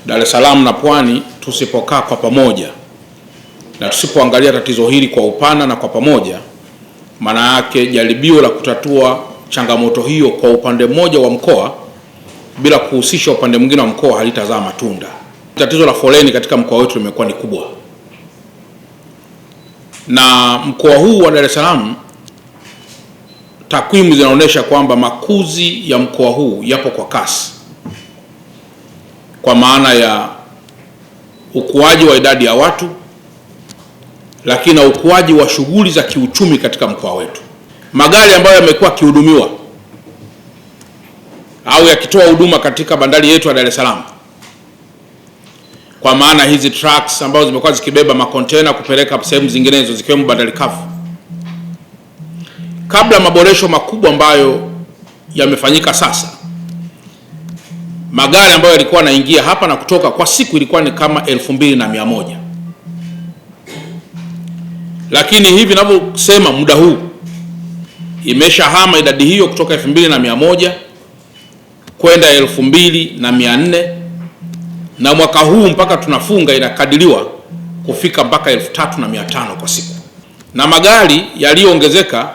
Dar es Salaam na Pwani tusipokaa kwa pamoja na tusipoangalia tatizo hili kwa upana na kwa pamoja, maana yake jaribio la kutatua changamoto hiyo kwa upande mmoja wa mkoa bila kuhusisha upande mwingine wa mkoa halitazaa matunda. Tatizo la foleni katika mkoa wetu limekuwa ni kubwa, na mkoa huu wa Dar es Salaam, takwimu zinaonyesha kwamba makuzi ya mkoa huu yapo kwa kasi, kwa maana ya ukuaji wa idadi ya watu, lakini na ukuaji wa shughuli za kiuchumi katika mkoa wetu. Magari ambayo yamekuwa yakihudumiwa au yakitoa huduma katika bandari yetu ya Dar es Salaam, kwa maana hizi trucks ambazo zimekuwa zikibeba makontena kupeleka sehemu zinginezo zikiwemo bandari kavu, kabla maboresho makubwa ambayo yamefanyika sasa, magari ambayo yalikuwa yanaingia hapa na kutoka kwa siku ilikuwa ni kama 2100, lakini hivi ninavyosema muda huu imeshahama idadi hiyo kutoka 2100 kwenda 2400, na mwaka huu mpaka tunafunga inakadiriwa kufika mpaka 3500 kwa siku. Na magari yaliyoongezeka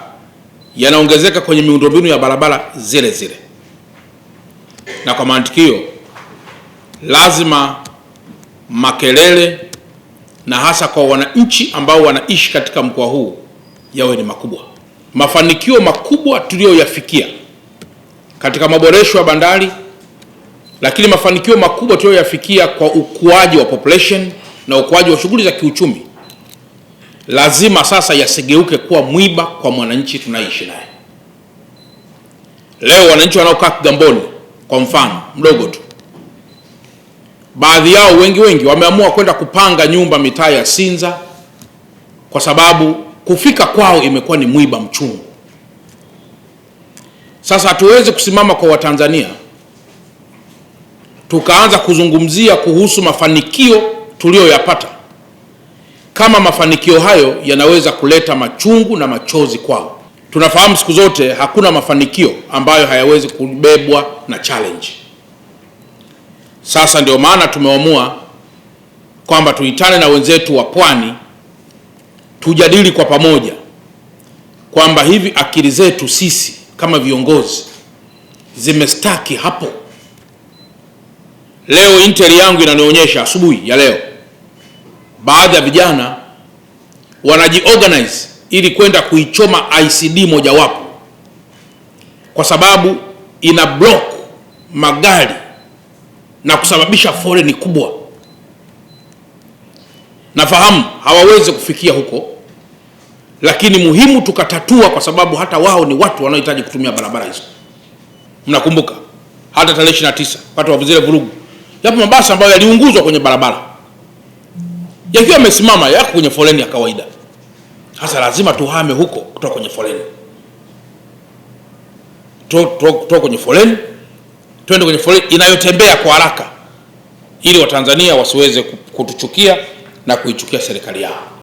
yanaongezeka kwenye miundombinu ya barabara zile zile, na kwa mantikio lazima makelele na hasa kwa wananchi ambao wanaishi katika mkoa huu yawe ni makubwa. Mafanikio makubwa tuliyoyafikia katika maboresho ya bandari, lakini mafanikio makubwa tuliyoyafikia kwa ukuaji wa population na ukuaji wa shughuli za kiuchumi, lazima sasa yasigeuke kuwa mwiba kwa mwananchi tunaishi naye. Leo wananchi wanaokaa Kigamboni kwa mfano mdogo tu, baadhi yao wengi wameamua kwenda kupanga nyumba mitaa ya Sinza kwa sababu kufika kwao imekuwa ni mwiba mchungu. Sasa hatuwezi kusimama kwa Watanzania tukaanza kuzungumzia kuhusu mafanikio tuliyoyapata kama mafanikio hayo yanaweza kuleta machungu na machozi kwao. Tunafahamu siku zote hakuna mafanikio ambayo hayawezi kubebwa na challenge. Sasa ndio maana tumeamua kwamba tuitane na wenzetu wa Pwani, tujadili kwa pamoja kwamba hivi akili zetu sisi kama viongozi zimestaki hapo. Leo intel yangu inanionyesha asubuhi ya leo baadhi ya vijana wanajiorganize ili kwenda kuichoma ICD mojawapo kwa sababu ina block magari na kusababisha foleni kubwa. Nafahamu hawawezi kufikia huko, lakini muhimu tukatatua, kwa sababu hata wao ni watu wanaohitaji kutumia barabara hizo. Mnakumbuka hata tarehe 29 watu wa zile vurugu, yapo mabasi ambayo yaliunguzwa kwenye barabara yakiwa yamesimama yako kwenye foleni ya kawaida. Sasa lazima tuhame huko kutoka kwenye foleni, kutoka kwenye foleni twende kwenye foleni inayotembea kwa haraka, ili Watanzania wasiweze kutuchukia na kuichukia serikali yao.